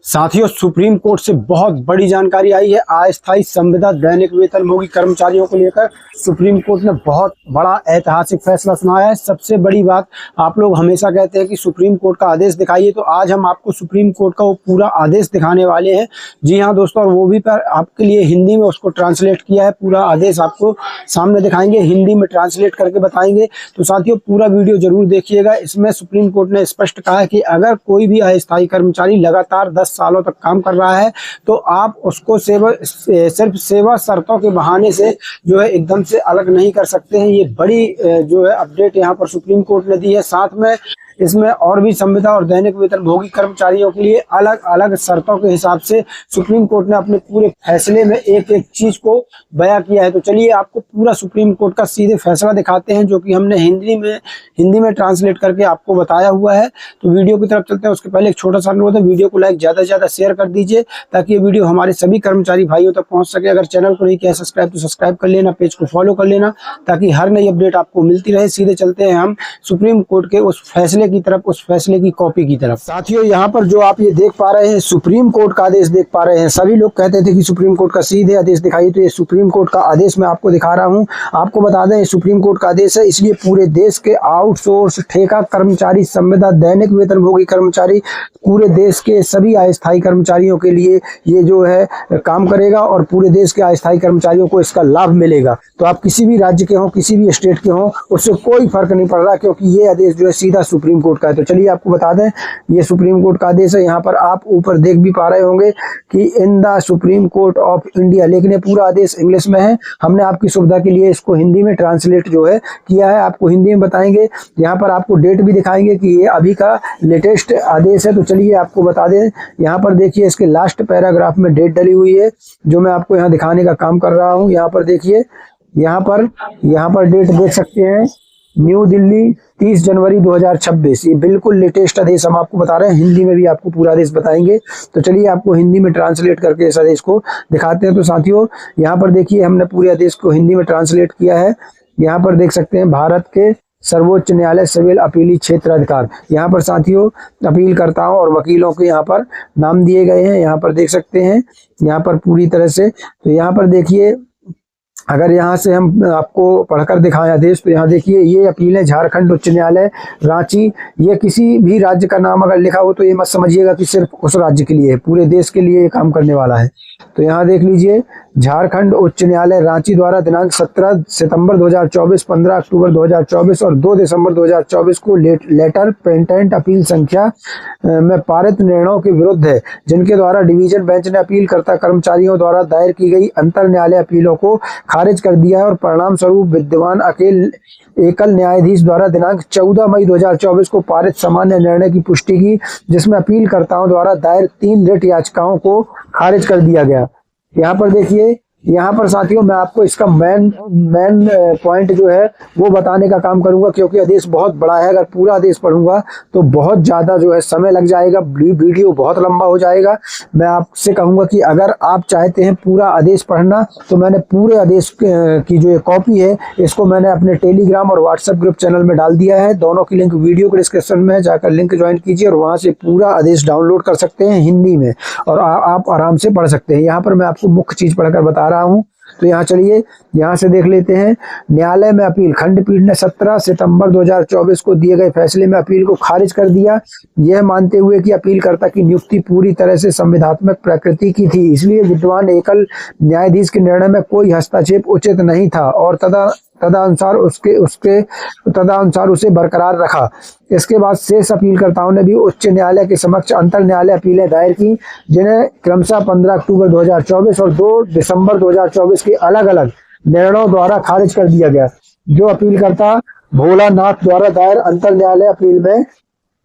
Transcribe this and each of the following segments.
साथियों, supreme court से बहुत बड़ी जानकारी आई है। अस्थायी संविदा दैनिक वेतनभोगी कर्मचारियों को लेकर सुप्रीम कोर्ट ने बहुत बड़ा ऐतिहासिक फैसला सुनाया है। सबसे बड़ी बात, आप लोग हमेशा कहते हैं कि सुप्रीम कोर्ट का आदेश दिखाइए, तो आज हम आपको सुप्रीम कोर्ट का वो पूरा आदेश दिखाने वाले हैं। जी हाँ दोस्तों, और वो भी पर आपके लिए हिंदी में उसको ट्रांसलेट किया है। पूरा आदेश आपको सामने दिखाएंगे, हिंदी में ट्रांसलेट करके बताएंगे। तो साथियों, पूरा वीडियो जरूर देखिएगा। इसमें सुप्रीम कोर्ट ने स्पष्ट कहा है कि अगर कोई भी अस्थायी कर्मचारी लगातार 10 सालों तक काम कर रहा है तो आप उसको सिर्फ सेवा शर्तों के बहाने से जो है एकदम से अलग नहीं कर सकते हैं। ये बड़ी जो है अपडेट यहाँ पर सुप्रीम कोर्ट ने दी है। साथ में इसमें और भी संविदा और दैनिक वेतनभोगी कर्मचारियों के लिए अलग अलग शर्तों के हिसाब से सुप्रीम कोर्ट ने अपने पूरे फैसले में एक एक चीज को बयां किया है। तो चलिए आपको पूरा सुप्रीम कोर्ट का सीधे फैसला दिखाते हैं, जो कि हमने हिंदी में ट्रांसलेट करके आपको बताया हुआ है। तो वीडियो की तरफ चलते हैं। उसके पहले एक छोटा सा अनुरोध है, वीडियो को लाइक ज्यादा से ज्यादा शेयर कर दीजिए ताकि ये वीडियो हमारे सभी कर्मचारी भाइयों तक पहुंच सके। अगर चैनल को नहीं किया सब्सक्राइब तो सब्सक्राइब कर लेना, पेज को फॉलो कर लेना ताकि हर नई अपडेट आपको मिलती रहे। सीधे चलते हैं हम सुप्रीम कोर्ट के उस फैसले की तरफ, उस फैसले की कॉपी की तरफ। साथियों, यहाँ पर जो आप ये देख पा रहे हैं, सुप्रीम कोर्ट का आदेश देख पा रहे हैं। सभी लोग कहते थे कि सुप्रीम कोर्ट का सीधे आदेश दिखाइए, तो ये सुप्रीम कोर्ट का आदेश मैं आपको दिखा रहा हूँ। आपको बता दें, सुप्रीम कोर्ट का आदेश है, इसलिए पूरे देश के आउटसोर्स, ठेका कर्मचारी, संविदा, दैनिक वेतनभोगी कर्मचारी, पूरे देश के सभी अस्थायी कर्मचारियों के लिए ये जो है काम करेगा और पूरे देश के अस्थायी कर्मचारियों को इसका लाभ मिलेगा। तो आप किसी भी राज्य के हों, किसी भी स्टेट के हों, उससे कोई फर्क नहीं पड़ रहा, क्योंकि ये आदेश जो है सीधा सुप्रीम कोर्ट का है। तो चलिए आपको बता दें, ये सुप्रीम कोर्ट का आदेश है। यहाँ पर आप ऊपर देख भी पा रहे होंगे कि in the supreme court of India, लेकिन ये पूरा आदेश इंग्लिश में है। हमने आपकी सुविधा के लिए इसको हिंदी में ट्रांसलेट जो है किया है, आपको हिंदी में बताएंगे। यहाँ पर आपको डेट भी दिखाएंगे कि ये अभी का लेटेस्ट आदेश है। तो चलिए आपको बता दें, यहाँ पर देखिए इसके लास्ट पैराग्राफ में डेट डली हुई है, जो मैं आपको यहाँ दिखाने का काम कर रहा हूँ। यहाँ पर देखिए, यहाँ पर डेट देख सकते हैं, न्यू दिल्ली 30 जनवरी 2026। ये बिल्कुल लेटेस्ट आदेश हम आपको बता रहे हैं। हिंदी में भी आपको पूरा आदेश बताएंगे। तो चलिए आपको हिंदी में ट्रांसलेट करके इस आदेश को दिखाते हैं। तो साथियों, यहाँ पर देखिए हमने पूरे आदेश को हिंदी में ट्रांसलेट किया है। यहाँ पर देख सकते हैं, भारत के सर्वोच्च न्यायालय सिविल अपीली क्षेत्र अधिकार। यहाँ पर साथियों अपीलकर्ताओं और वकीलों के यहाँ पर नाम दिए गए हैं। यहाँ पर देख सकते हैं, यहाँ पर पूरी तरह से। तो यहाँ पर देखिए, अगर यहाँ से हम आपको पढ़कर दिखाएं आदेश, तो यहाँ देखिए ये अपील है झारखंड उच्च न्यायालय रांची। ये किसी भी राज्य का नाम अगर लिखा हो तो ये मत समझिएगा कि सिर्फ उस राज्य के लिए है, पूरे देश के लिए ये काम करने वाला है। तो यहाँ देख लीजिए, झारखंड उच्च न्यायालय रांची द्वारा दिनांक 17 सितंबर 2024, 15 अक्टूबर 2024 और 2 दिसंबर 2024 को लेटर पेटेंट अपील संख्या में पारित निर्णयों के विरुद्ध है, जिनके द्वारा डिवीजन बेंच ने अपीलकर्ता कर्मचारियों द्वारा दायर की गई अंतर न्यायालय अपीलों को खारिज कर दिया है और परिणाम स्वरूप विद्यमान एकल न्यायाधीश द्वारा दिनांक 14 मई 2024 को पारित सामान्य निर्णय की पुष्टि की, जिसमें अपीलकर्ताओं द्वारा दायर 3 रिट याचिकाओं को खारिज कर दिया गया। यहाँ पर देखिए, यहाँ पर साथियों मैं आपको इसका मेन पॉइंट जो है वो बताने का काम करूंगा, क्योंकि आदेश बहुत बड़ा है। अगर पूरा आदेश पढ़ूंगा तो बहुत ज्यादा जो है समय लग जाएगा, वीडियो बहुत लंबा हो जाएगा। मैं आपसे कहूंगा कि अगर आप चाहते हैं पूरा आदेश पढ़ना, तो मैंने पूरे आदेश की जो ये कॉपी है, इसको मैंने अपने टेलीग्राम और व्हाट्सएप ग्रुप चैनल में डाल दिया है। दोनों की लिंक वीडियो के डिस्क्रिप्शन में जाकर लिंक ज्वाइन कीजिए और वहां से पूरा आदेश डाउनलोड कर सकते हैं हिंदी में, और आप आराम से पढ़ सकते हैं। यहाँ पर मैं आपको मुख्य चीज पढ़कर बता रहा हूं। तो यहाँ चलिए, यहाँ से देख लेते हैं। न्यायालय में अपील, खंडपीठ ने 17 सितंबर 2024 को दिए गए फैसले में अपील को खारिज कर दिया, यह मानते हुए कि अपीलकर्ता की नियुक्ति पूरी तरह से संविधात्मक प्रकृति की थी, इसलिए विद्यमान एकल न्यायाधीश के निर्णय में कोई हस्तक्षेप उचित नहीं था और तदनुसार उसे बरकरार रखा। इसके बाद शेष अपीलकर्ताओं ने भी उच्च न्यायालय के समक्ष अंतर न्यायालय अपीलें दायर की, जिन्हें क्रमशः 15 अक्टूबर 2024 और 2 दिसंबर 2024 के अलग अलग निर्णयों द्वारा खारिज कर दिया गया। जो अपीलकर्ता भोलानाथ द्वारा दायर अंतर न्यायालय अपील में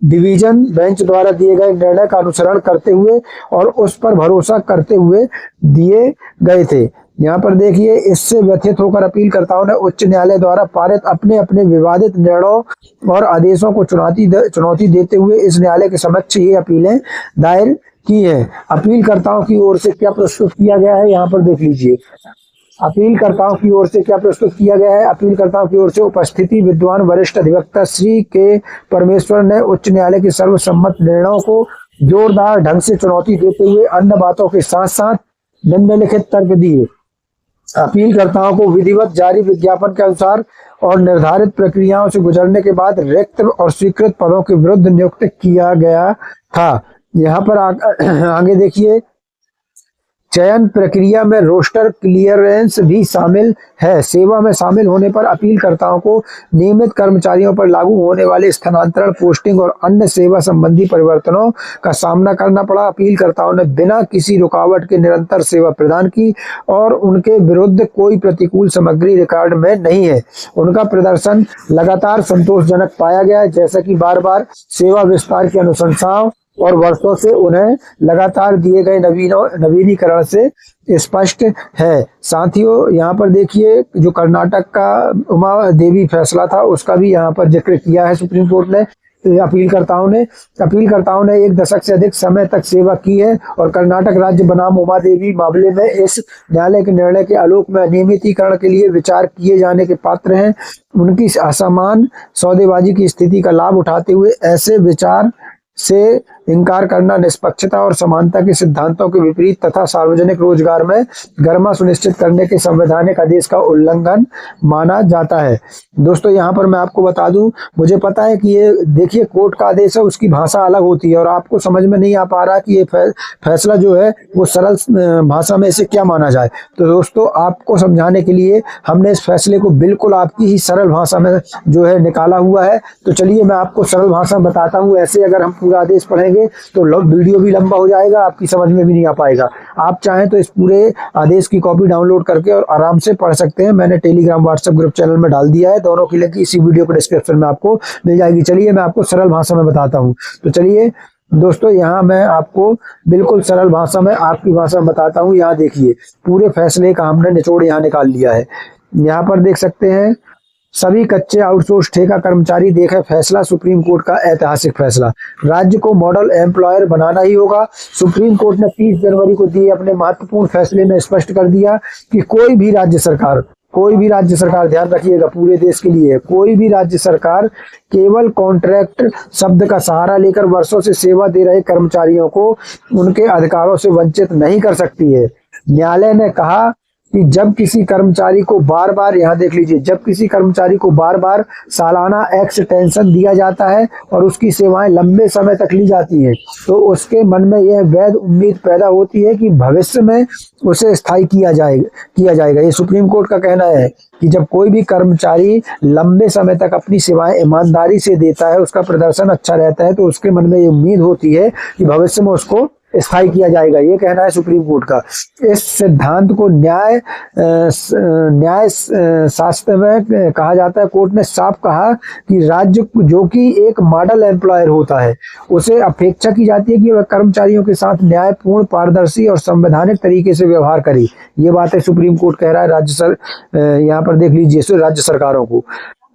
डिवीजन बेंच द्वारा दिए गए निर्णय का अनुसरण करते हुए और उस पर भरोसा करते हुए दिए गए थे। यहाँ पर देखिए, इससे व्यथित होकर अपीलकर्ताओं ने उच्च न्यायालय द्वारा पारित अपने अपने विवादित निर्णयों और आदेशों को चुनौती देते हुए इस न्यायालय के समक्ष ये अपीलें दायर की है। अपीलकर्ताओं की ओर से क्या प्रस्तुत किया गया है, यहाँ पर देख लीजिए। अपीलकर्ताओं की ओर से क्या प्रस्तुत किया गया है। अपीलकर्ताओं की ओर से उपस्थिति विद्वान वरिष्ठ अधिवक्ता श्री के परमेश्वर ने उच्च न्यायालय के सर्वसम्मत निर्णयों को जोरदार ढंग से चुनौती देते हुए अन्य बातों के साथ साथ निम्नलिखित तर्क दिए। अपीलकर्ताओं को विधिवत जारी विज्ञापन के अनुसार और निर्धारित प्रक्रियाओं से गुजरने के बाद रिक्त और स्वीकृत पदों के विरुद्ध नियुक्त किया गया था। यहाँ पर आगे देखिए, चयन प्रक्रिया में रोस्टर क्लियरेंस भी शामिल है। सेवा में शामिल होने पर अपीलकर्ताओं को नियमित कर्मचारियों पर लागू होने वाले स्थानांतरण, पोस्टिंग और अन्य सेवा संबंधी परिवर्तनों का सामना करना पड़ा। अपीलकर्ताओं ने बिना किसी रुकावट के निरंतर सेवा प्रदान की और उनके विरुद्ध कोई प्रतिकूल सामग्री रिकॉर्ड में नहीं है। उनका प्रदर्शन लगातार संतोषजनक पाया गया, जैसा कि बार बार सेवा विस्तार की अनुशंसाओं और वर्षों से उन्हें लगातार दिए गए नवीनीकरण से स्पष्ट है। साथियों, यहाँ पर देखिए, जो कर्नाटक का उमा देवी फैसला था उसका भी यहाँ पर जिक्र किया है सुप्रीम कोर्ट ने। अपीलकर्ताओं ने 1 दशक से अधिक समय तक सेवा की है और कर्नाटक राज्य बनाम उमा देवी मामले में इस न्यायालय के निर्णय के आलोक में अनियमितीकरण के लिए विचार किए जाने के पात्र हैं। उनकी असमान सौदेबाजी की स्थिति का लाभ उठाते हुए ऐसे विचार से इनकार करना निष्पक्षता और समानता के सिद्धांतों के विपरीत तथा सार्वजनिक रोजगार में गरिमा सुनिश्चित करने के संवैधानिक आदेश का उल्लंघन माना जाता है। दोस्तों, यहाँ पर मैं आपको बता दूं, मुझे पता है कि ये देखिए कोर्ट का आदेश है, उसकी भाषा अलग होती है और आपको समझ में नहीं आ पा रहा कि ये फैसला जो है वो सरल भाषा में इसे क्या माना जाए। तो दोस्तों, आपको समझाने के लिए हमने इस फैसले को बिल्कुल आपकी ही सरल भाषा में जो है निकाला हुआ है। तो चलिए मैं आपको सरल भाषा में बताता हूँ। ऐसे अगर हम पूरा आदेश पढ़ेंगे तो वीडियो भी लंबा हो जाएगा, आपकी समझ में भी नहीं आ पाएगा। आप चाहें तो इस पूरे आदेश की कॉपी डाउनलोड करके और आराम से पढ़ सकते हैं। मैंने टेलीग्राम व्हाट्सएप ग्रुप चैनल में डाल दिया है, दोनों की लिंक इसी वीडियो के डिस्क्रिप्शन में आपको मिल जाएगी। चलिए मैं आपको सरल भाषा में बताता हूँ। तो चलिए दोस्तों, यहाँ मैं आपको बिल्कुल सरल भाषा में आपकी भाषा में बताता हूँ। यहाँ देखिए, पूरे फैसले का हमने निचोड़ यहाँ निकाल लिया है। यहाँ पर देख सकते हैं, सभी कच्चे आउटसोर्स ठेका कर्मचारी देखे फैसला, सुप्रीम कोर्ट का ऐतिहासिक फैसला। राज्य को मॉडल एम्प्लॉयर बनाना ही होगा। सुप्रीम कोर्ट ने 30 जनवरी को दिए अपने महत्वपूर्ण फैसले में स्पष्ट कर दिया कि कोई भी राज्य सरकार, ध्यान रखिएगा पूरे देश के लिए, कोई भी राज्य सरकार केवल कॉन्ट्रैक्ट शब्द का सहारा लेकर वर्षों से सेवा दे रहे कर्मचारियों को उनके अधिकारों से वंचित नहीं कर सकती है। न्यायालय ने कहा कि जब किसी कर्मचारी को बार बार, यहाँ देख लीजिए, जब किसी कर्मचारी को बार बार सालाना एक्सटेंशन दिया जाता है और उसकी सेवाएं लंबे समय तक ली जाती हैं, तो उसके मन में यह वैध उम्मीद पैदा होती है कि भविष्य में उसे स्थायी किया जाएगा। ये सुप्रीम कोर्ट का कहना है कि जब कोई भी कर्मचारी लंबे समय तक अपनी सेवाएं ईमानदारी से देता है, उसका प्रदर्शन अच्छा रहता है, तो उसके मन में ये उम्मीद होती है कि भविष्य में उसको स्थायी किया जाएगा। ये कहना है सुप्रीम कोर्ट का। इस सिद्धांत को न्याय शास्त्र में कहा जाता है। कोर्ट ने साफ कहा कि राज्य जो कि एक मॉडल एम्प्लॉयर होता है, उसे अपेक्षा की जाती है कि वह कर्मचारियों के साथ न्यायपूर्ण, पारदर्शी और संवैधानिक तरीके से व्यवहार करे। ये बातें सुप्रीम कोर्ट कह रहा है यहाँ पर देख लीजिए राज्य सरकारों को।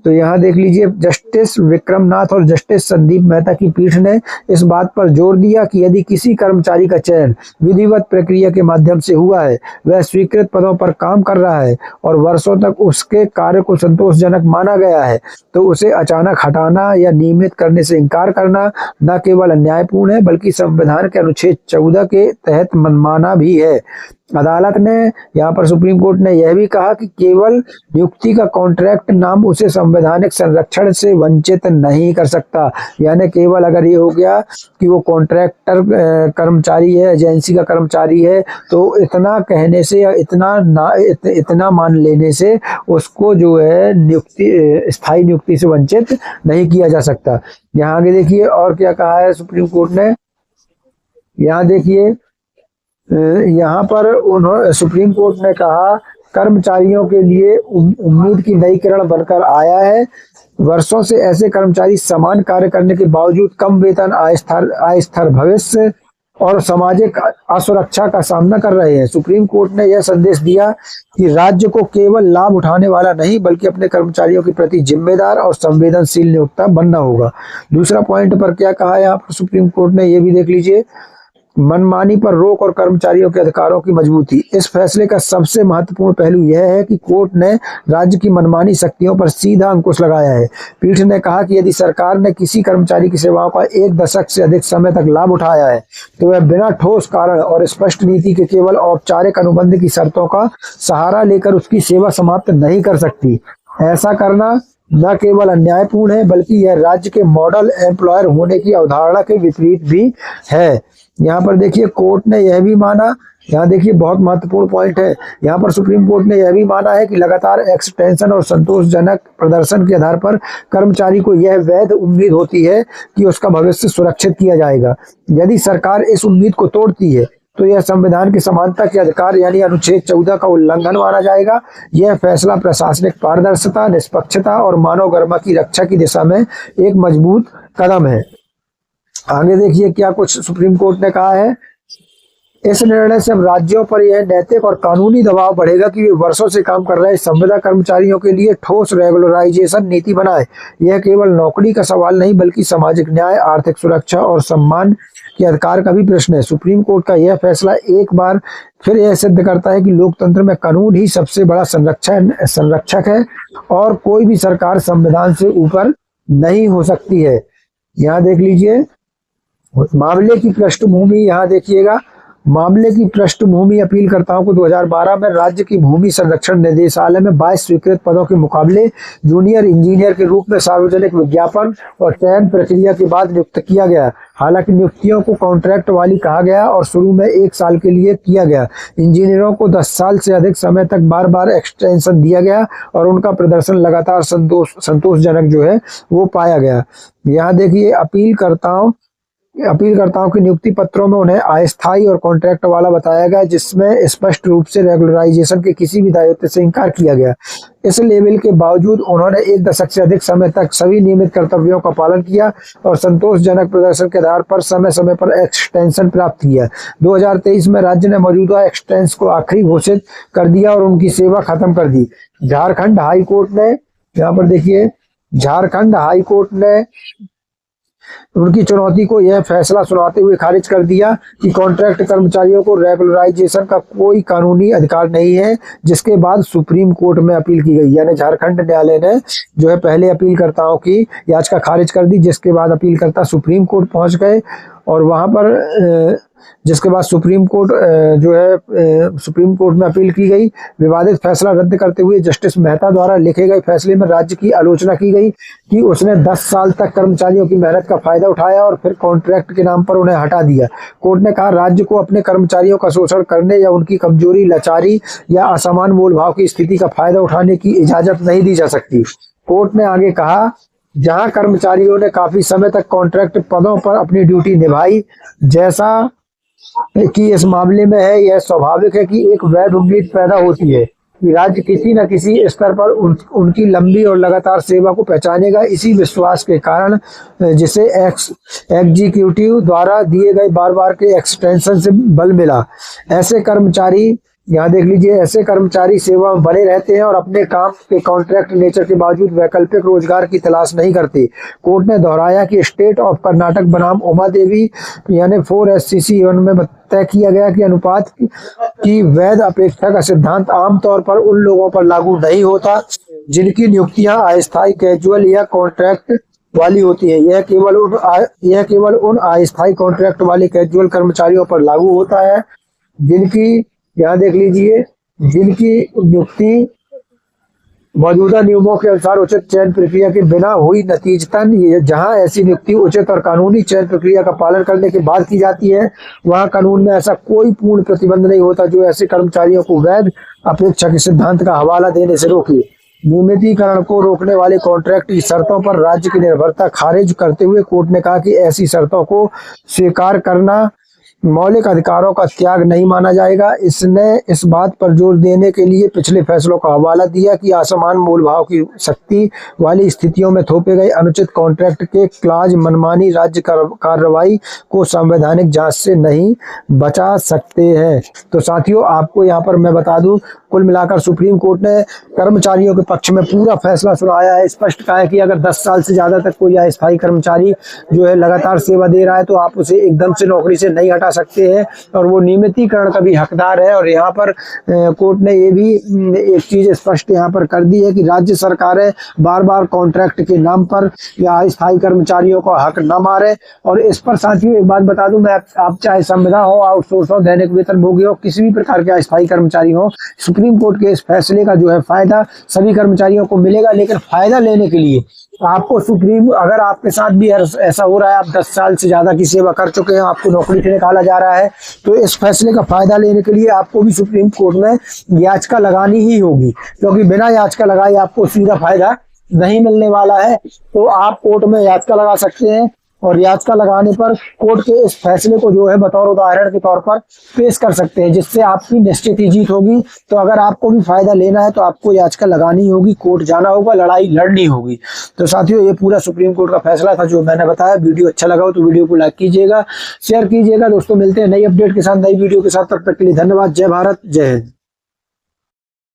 तो यहाँ देख लीजिए, जस्टिस विक्रमनाथ और जस्टिस संदीप मेहता की पीठ ने इस बात पर जोर दिया कि यदि किसी कर्मचारी का चयन विधिवत प्रक्रिया के माध्यम से हुआ है, वह स्वीकृत पदों पर काम कर रहा है और वर्षों तक उसके कार्य को संतोषजनक माना गया है, तो उसे अचानक हटाना या नियमित करने से इनकार करना न केवल अन्यायपूर्ण है बल्कि संविधान के अनुच्छेद 14 के तहत मनमाना भी है। अदालत ने, यहाँ पर सुप्रीम कोर्ट ने यह भी कहा कि केवल नियुक्ति का कॉन्ट्रैक्ट नाम उसे संवैधानिक संरक्षण से वंचित नहीं कर सकता। यानी केवल अगर ये हो गया कि वो कॉन्ट्रैक्टर कर्मचारी है, एजेंसी का कर्मचारी है, तो इतना कहने से या इतना मान लेने से उसको जो है स्थायी नियुक्ति से वंचित नहीं किया जा सकता। यहाँ आगे देखिए और क्या कहा है सुप्रीम कोर्ट ने। यहाँ देखिए, यहाँ पर सुप्रीम कोर्ट ने कहा, कर्मचारियों के लिए उम्मीद की नई किरण बनकर आया है। वर्षों से ऐसे कर्मचारी समान कार्य करने के बावजूद कम वेतन, अस्थिर भविष्य और सामाजिक असुरक्षा का सामना कर रहे हैं। सुप्रीम कोर्ट ने यह संदेश दिया कि राज्य को केवल लाभ उठाने वाला नहीं बल्कि अपने कर्मचारियों के प्रति जिम्मेदार और संवेदनशील नियोक्ता बनना होगा। दूसरा पॉइंट पर क्या कहा है यहाँ पर सुप्रीम कोर्ट ने, ये भी देख लीजिए। मनमानी पर रोक और कर्मचारियों के अधिकारों की मजबूती। इस फैसले का सबसे महत्वपूर्ण पहलू यह है कि कोर्ट ने राज्य की मनमानी शक्तियों पर सीधा अंकुश लगाया है। पीठ ने कहा कि यदि सरकार ने किसी कर्मचारी की सेवाओं का 1 दशक से अधिक समय तक लाभ उठाया है तो वह बिना ठोस कारण और स्पष्ट नीति के केवल औपचारिक अनुबंध की शर्तों का सहारा लेकर उसकी सेवा समाप्त नहीं कर सकती। ऐसा करना न केवल अन्यायपूर्ण है बल्कि यह राज्य के मॉडल एम्प्लॉयर होने की अवधारणा के विपरीत भी है। यहाँ पर देखिए कोर्ट ने यह भी माना, यहाँ देखिए बहुत महत्वपूर्ण पॉइंट है, यहाँ पर सुप्रीम कोर्ट ने यह भी माना है कि लगातार एक्सटेंशन और संतोषजनक प्रदर्शन के आधार पर कर्मचारी को यह वैध उम्मीद होती है कि उसका भविष्य सुरक्षित किया जाएगा। यदि सरकार इस उम्मीद को तोड़ती है तो यह संविधान की समानता के अधिकार यानी अनुच्छेद 14 का उल्लंघन माना जाएगा। यह फैसला प्रशासनिक पारदर्शिता, निष्पक्षता और मानव गरिमा की रक्षा की दिशा में एक मजबूत कदम है। आगे देखिए क्या कुछ सुप्रीम कोर्ट ने कहा है। इस निर्णय से अब राज्यों पर यह नैतिक और कानूनी दबाव बढ़ेगा कि वे वर्षों से काम कर रहे संविदा कर्मचारियों के लिए ठोस रेगुलराइजेशन नीति बनाए। यह केवल नौकरी का सवाल नहीं बल्कि सामाजिक न्याय, आर्थिक सुरक्षा और सम्मान के अधिकार का भी प्रश्न है। सुप्रीम कोर्ट का यह फैसला एक बार फिर यह सिद्ध करता है कि लोकतंत्र में कानून ही सबसे बड़ा संरक्षक है और कोई भी सरकार संविधान से ऊपर नहीं हो सकती है। यहाँ देख लीजिए मामले की पृष्ठभूमि, यहाँ देखिएगा मामले की पृष्ठभूमि अपीलकर्ताओं को 2012 में राज्य की भूमि संरक्षण निदेशालय में 22 स्वीकृत पदों के मुकाबले जूनियर इंजीनियर के रूप में सार्वजनिक विज्ञापन और चयन प्रक्रिया के बाद नियुक्त किया गया। हालांकि नियुक्तियों को कॉन्ट्रैक्ट वाली कहा गया और शुरू में 1 साल के लिए किया गया। इंजीनियरों को 10 साल से अधिक समय तक बार बार एक्सटेंशन दिया गया और उनका प्रदर्शन लगातार संतोषजनक जो है वो पाया गया। यहाँ देखिए अपीलकर्ताओं की नियुक्ति पत्रों में उन्हें अस्थायी और कॉन्ट्रैक्ट वाला बताया गया, जिसमें स्पष्ट रूप से रेगुलराइजेशन के किसी भी दायित्व से इंकार किया गया। इस लेवल के बावजूद उन्होंने 1 दशक से अधिक समय तक सभी नियमित कर्तव्यों का पालन किया और संतोषजनक प्रदर्शन के आधार पर समय समय पर एक्सटेंशन प्राप्त किया। 2023 में राज्य ने मौजूदा एक्सटेंशन को आखिरी घोषित कर दिया और उनकी सेवा खत्म कर दी। झारखंड हाई कोर्ट ने, यहाँ पर देखिए झारखंड हाई कोर्ट ने उनकी चुनौती को यह फैसला सुनाते हुए खारिज कर दिया कि कॉन्ट्रैक्ट कर्मचारियों को रेगुलराइजेशन का कोई कानूनी अधिकार नहीं है, जिसके बाद सुप्रीम कोर्ट में अपील की गई। यानी झारखंड न्यायालय ने जो है पहले अपीलकर्ताओं की याचिका खारिज कर दी, जिसके बाद अपीलकर्ता सुप्रीम कोर्ट पहुंच गए और वहां पर जिसके बाद सुप्रीम कोर्ट सुप्रीम कोर्ट में अपील की गई। विवादित फैसला रद्द करते हुए जस्टिस मेहता द्वारा लिखे गए फैसले में राज्य की आलोचना की गई कि उसने 10 साल तक कर्मचारियों की मेहनत का फायदा उठाया और फिर कॉन्ट्रैक्ट के नाम पर उन्हें हटा दिया। कोर्ट ने कहा राज्य को अपने कर्मचारियों का शोषण करने या उनकी कमजोरी, लाचारी या असमान मोलभाव की स्थिति का फायदा उठाने की इजाजत नहीं दी जा सकती। कोर्ट ने आगे कहा जहां कर्मचारियों ने काफी समय तक कॉन्ट्रैक्ट पदों पर अपनी ड्यूटी निभाई, जैसा कि इस मामले में है, यह स्वाभाविक है कि एक वैध उम्मीद पैदा होती है कि राज्य किसी न किसी स्तर पर उनकी लंबी और लगातार सेवा को पहचानेगा। इसी विश्वास के कारण जिसे एग्जीक्यूटिव द्वारा दिए गए बार बार के एक्सटेंशन से बल मिला। ऐसे कर्मचारी, यहाँ देख लीजिए, ऐसे कर्मचारी सेवा में बने रहते हैं और अपने काम के कॉन्ट्रैक्ट नेचर के बावजूद वैकल्पिक रोजगार की तलाश नहीं करते। कोर्ट ने दोहराया कि स्टेट ऑफ कर्नाटक बनाम उमा देवी यानी 4SCC1 में तय किया गया कि अनुपात की वैध अपेक्षा का सिद्धांत आमतौर पर उन लोगों पर लागू नहीं होता जिनकी नियुक्तियां अस्थायी, कैजुअल या कॉन्ट्रैक्ट वाली होती है। यह केवल उन अस्थायी, कॉन्ट्रैक्ट वाले कैजुअल कर्मचारियों पर लागू होता है जिनकी, यहाँ देख लीजिए, जिनकी नियुक्ति मौजूदा नियमों के अनुसार उचित चयन प्रक्रिया के बिना हुई। नतीजतन जहां ऐसी नियुक्ति उचित और कानूनी चयन प्रक्रिया का पालन करने के बाद की जाती है, वहां कानून में ऐसा कोई पूर्ण प्रतिबंध नहीं होता जो ऐसे कर्मचारियों को वैध अपेक्षा के सिद्धांत का हवाला देने से रोके। नियमितीकरण को रोकने वाले कॉन्ट्रैक्ट की शर्तों पर राज्य की निर्भरता खारिज करते हुए कोर्ट ने कहा कि ऐसी शर्तों को स्वीकार करना मौलिक अधिकारों का त्याग नहीं माना जाएगा। इसने इस बात पर जोर देने के लिए पिछले फैसलों का हवाला दिया कि असमान मोलभाव की शक्ति वाली स्थितियों में थोपे गए अनुचित कॉन्ट्रैक्ट के क्लाज मनमानी राज्य कार्रवाई को संवैधानिक जांच से नहीं बचा सकते हैं। तो साथियों, आपको यहाँ पर मैं बता दूं, कुल मिलाकर सुप्रीम कोर्ट ने कर्मचारियों के पक्ष में पूरा फैसला सुनाया है। स्पष्ट कहा है कि अगर 10 साल से ज्यादा तक कोई अस्थायी कर्मचारी जो है लगातार सेवा दे रहा है तो आप उसे एकदम से नौकरी से नहीं हटा सकते हैं और वो नियमितीकरण का भी हकदार है। और यहाँ पर कोर्ट ने ये भी एक चीज स्पष्ट यहाँ पर कर दी है कि राज्य सरकारें बार बार कॉन्ट्रैक्ट के नाम पर या अस्थायी कर्मचारियों का हक न मारे। और इस पर साथियों एक बात बता दूं मैं, आप चाहे संविदा हो, आउटसोर्स हो, दैनिक वेतनभोगी हो, किसी भी प्रकार के अस्थायी कर्मचारी हो, सुप्रीम कोर्ट के इस फैसले का जो है फायदा सभी कर्मचारियों को मिलेगा। लेकिन फायदा लेने के लिए आपको अगर आपके साथ भी ऐसा हो रहा है, आप 10 साल से ज्यादा की सेवा कर चुके हैं, आपको नौकरी से निकाला जा रहा है, तो इस फैसले का फायदा लेने के लिए आपको भी सुप्रीम कोर्ट में याचिका लगानी ही होगी, क्योंकि बिना याचिका लगाए आपको सीधा फायदा नहीं मिलने वाला है। तो आप कोर्ट में याचिका लगा सकते हैं और याचिका लगाने पर कोर्ट के इस फैसले को जो है बतौर उदाहरण के तौर पर पेश कर सकते हैं, जिससे आपकी निश्चित ही जीत होगी। तो अगर आपको भी फायदा लेना है तो आपको याचिका लगानी होगी, कोर्ट जाना होगा, लड़ाई लड़नी होगी। तो साथियों ये पूरा सुप्रीम कोर्ट का फैसला था जो मैंने बताया। वीडियो अच्छा लगा हो तो वीडियो को लाइक कीजिएगा, शेयर कीजिएगा। दोस्तों मिलते हैं नई अपडेट के साथ, नई वीडियो के साथ। तब तक के लिए धन्यवाद। जय भारत, जय हिंद।